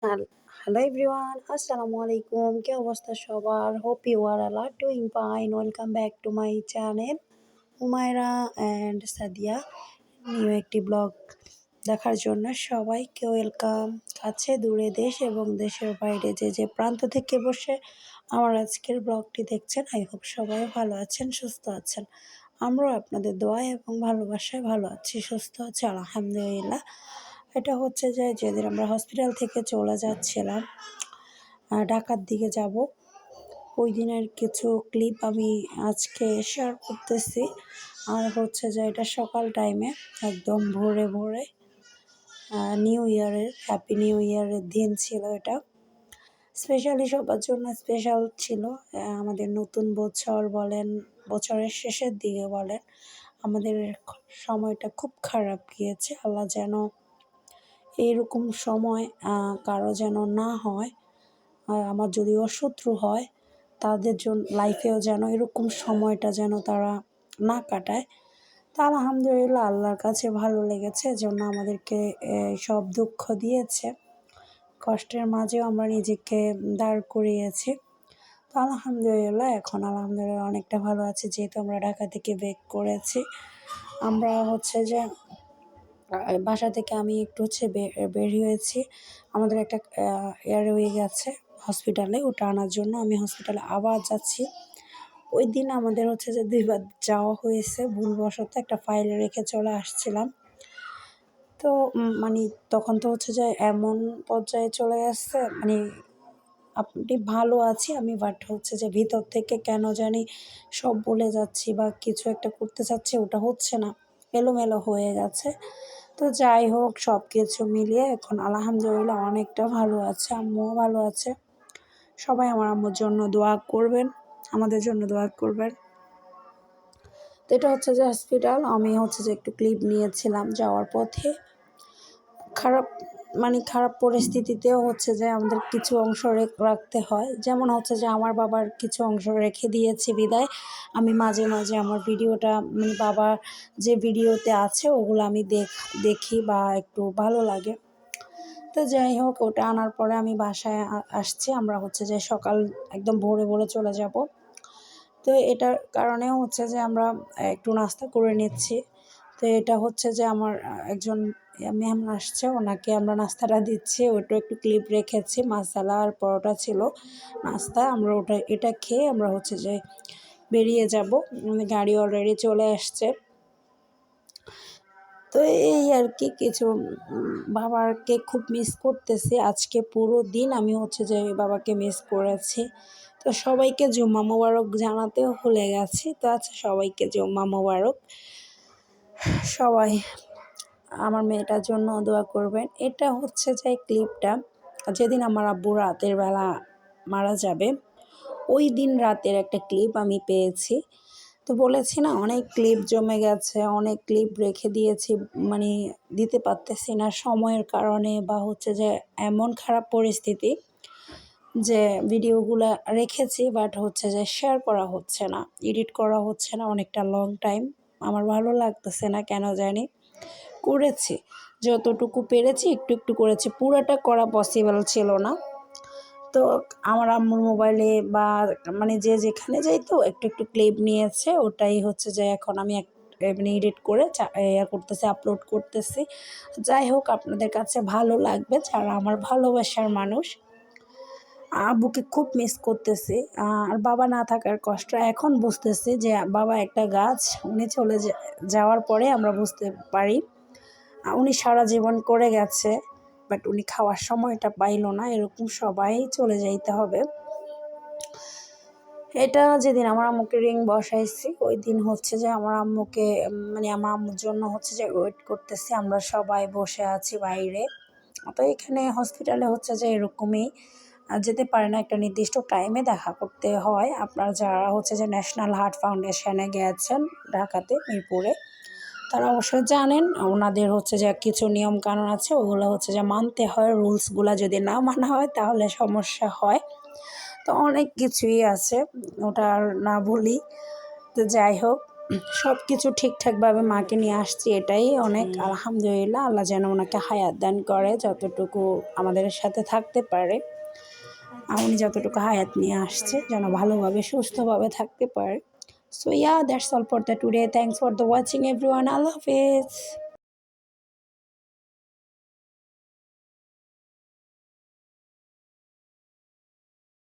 Hello everyone, Assalamu alaikum. কি অবস্থা সবার? Hope you are all doing fine. Welcome back to my channel, Humaira and Sadia. New একটি blog দেখার জন্য সবাইকে ওয়েলকাম। কাছে দূরে দেশ এবং দেশের বাইরে যে প্রান্ত থেকে বসে আমার আজকের ব্লগটি দেখছেন, আই হোপ সবাই ভালো আছেন, সুস্থ আছেন। আমরাও আপনাদের দোয়া এবং ভালোবাসায় ভালো আছি, সুস্থ আছি আলহামদুলিল্লাহ। এটা হচ্ছে যে যেদিন আমরা হসপিটাল থেকে চলে যাচ্ছিলাম ঢাকার দিকে যাব, ওই দিনের কিছু ক্লিপ আমি আজকে শেয়ার করতেছি। আর হচ্ছে যে এটা সকাল টাইমে একদম ভোরে ভোরে নিউ ইয়ারের হ্যাপি নিউ ইয়ারের দিন ছিল। এটা স্পেশালি সবার জন্য স্পেশাল ছিল। আমাদের নতুন বছর বলেন, বছরের শেষের দিকে বলেন, আমাদের সময়টা খুব খারাপ গিয়েছে। আল্লাহ যেন এইরকম সময় কারো যেন না হয়। আমার যদিও শত্রু হয়, তাদের জন্য লাইফেও যেন এরকম সময়টা যেন তারা না কাটায়। তা আলহামদুলিল্লাহ আল্লাহর কাছে ভালো লেগেছে, জন্য আমাদেরকে সব দুঃখ দিয়েছে, কষ্টের মাঝেও আমরা নিজেকে দাঁড় করিয়েছি। তো আলহামদুলিল্লাহ এখন আলহামদুলিল্লাহ অনেকটা ভালো আছে, যেহেতু আমরা ঢাকা থেকে ব্যাক করেছি। আমরা হচ্ছে যে বাসা থেকে আমি একটু বের হয়েছি, আমাদের একটা এয়ারওয়ে গেছে হসপিটালে, ওটা আনার জন্য আমি হসপিটালে আবার যাচ্ছি। ওই দিন আমাদের হচ্ছে যে 2বার যাওয়া হয়েছে, ভুলবশত একটা ফাইলে রেখে চলে আসছিলাম। তো মানে তখন তো হচ্ছে যে এমন পর্যায়ে চলে আসছে, মানে আপনি ভালো আছি আমি, বাট হচ্ছে যে ভিতর থেকে কেন জানি সব বলে যাচ্ছি বা কিছু একটা করতে চাচ্ছি, ওটা হচ্ছে না, এলোমেলো হয়ে গেছে। তো যাই হোক, সব কিছু মিলিয়ে এখন আলহামদুলিল্লাহ অনেকটা ভালো আছে, আম্মুও ভালো আছে। সবাই আমার আম্মুর জন্য দোয়া করবেন, আমাদের জন্য দোয়া করবেন। তো এটা হচ্ছে যে হসপিটাল, আমি হচ্ছে যে একটু ক্লিপ নিয়েছিলাম যাওয়ার পথে। খারাপ পরিস্থিতিতেও হচ্ছে যে আমাদের কিছু অংশ রাখতে হয়, যেমন হচ্ছে যে আমার বাবার কিছু অংশ রেখে দিয়েছি বিদায় আমি মাঝে মাঝে আমার ভিডিওটা, মানে বাবার যে ভিডিওতে আছে ওগুলো আমি দেখি বা একটু ভালো লাগে। তো যাই হোক, ওটা আনার পরে আমি বাসায় আসছি। আমরা হচ্ছে যে সকাল একদম ভোরে ভোরে চলে যাব। তো এটার কারণেও হচ্ছে যে আমরা একটু নাস্তা করে নিচ্ছি। তো এটা হচ্ছে যে আমার একজন মেহমান আসছে, ওনাকে আমরা নাস্তাটা দিচ্ছি, ওটা একটু ক্লিপ রেখেছি। মাসালা আর পরোটা ছিল নাস্তা, আমরা এটা খেয়ে আমরা হচ্ছে যে বেরিয়ে যাব। গাড়ি অলরেডি চলে আসছে। তো এই আর কি, কিছু বাবাকে খুব মিস করতেছি। আজকে পুরো দিন আমি হচ্ছে যে বাবাকে মিস করেছি। তো সবাইকে জুম্মা মোবারক জানাতেও ভুলে গেছি। তো আচ্ছা, সবাইকে জুম্মা মোবারক। সবাই আমার মেয়েটার জন্য দোয়া করবেন। এটা হচ্ছে যে ক্লিপটা যেদিন আমার আব্বু রাতের বেলা মারা যাবে, ওই দিন রাতের একটা ক্লিপ আমি পেয়েছি। তো বলেছি না, অনেক ক্লিপ জমে গেছে, অনেক ক্লিপ রেখে দিয়েছি, মানে দিতে পারতেছি না সময়ের কারণে, বা হচ্ছে যে এমন খারাপ পরিস্থিতি যে ভিডিওগুলো রেখেছি, বাট হচ্ছে যে শেয়ার করা হচ্ছে না, এডিট করা হচ্ছে না, অনেকটা লং টাইম। আমার ভালো লাগতেছে না কেন জানি। করেছি যতটুকু পেরেছি, একটু একটু করেছি, পুরোটা করা পসিবল ছিল না। তো আমার আম্মুর মোবাইলে বা মানে যে যেখানে যাইতো একটু একটু ক্লিপ নিয়েছে, ওটাই হচ্ছে যে এখন আমি মানে এডিট করে করতেছি, আপলোড করতেছি। যাই হোক, আপনাদের কাছে ভালো লাগবে যারা আমার ভালোবাসার মানুষ। আব্বুকে খুব মিস করতেছি, আর বাবা না থাকার কষ্ট এখন বুঝতেছি, যে বাবা একটা গাছ, উনি চলে যাওয়ার পরে আমরা বুঝতে পারি উনি সারা জীবন করে গেছে, বাট উনি খাওয়ার সময়টা পাইলো না। এরকম সবাই চলে যাইতে হবে। এটা যেদিন আমার আম্মুকে রিং বসাইছি, ওই দিন হচ্ছে যে আমার আম্মুকে, মানে আমার আম্মুর জন্য হচ্ছে যে ওয়েট করতেছি, আমরা সবাই বসে আছি বাইরে। তো এখানে হসপিটালে হচ্ছে যে এরকমই যেতে পারে না, একটা নির্দিষ্ট টাইমে দেখা করতে হয়। আপনারা যারা হচ্ছে যে ন্যাশনাল হার্ট ফাউন্ডেশনে গেছেন ঢাকাতে মিরপুরে, তারা অবশ্যই জানেন ওনাদের হচ্ছে যে কিছু নিয়ম কানুন আছে, ওগুলো হচ্ছে যে মানতে হয়। রুলসগুলো যদি না মানা হয় তাহলে সমস্যা হয়। তো অনেক কিছুই আছে, ওটা আর না বলি। তো যাই হোক, সব কিছু ঠিকঠাকভাবে মাকে নিয়ে আসছি, এটাই অনেক। আলহামদুলিল্লাহ, আল্লাহ যেন ওনাকে হায়াত দান করে, যতটুকু আমাদের সাথে থাকতে পারে। উনি যতটুকু হায়াত নিয়ে আসছে যেন ভালোভাবে সুস্থভাবে থাকতে পারে। So that's all for the today. Thanks for the watching everyone. আল্লাহ হাফেজ।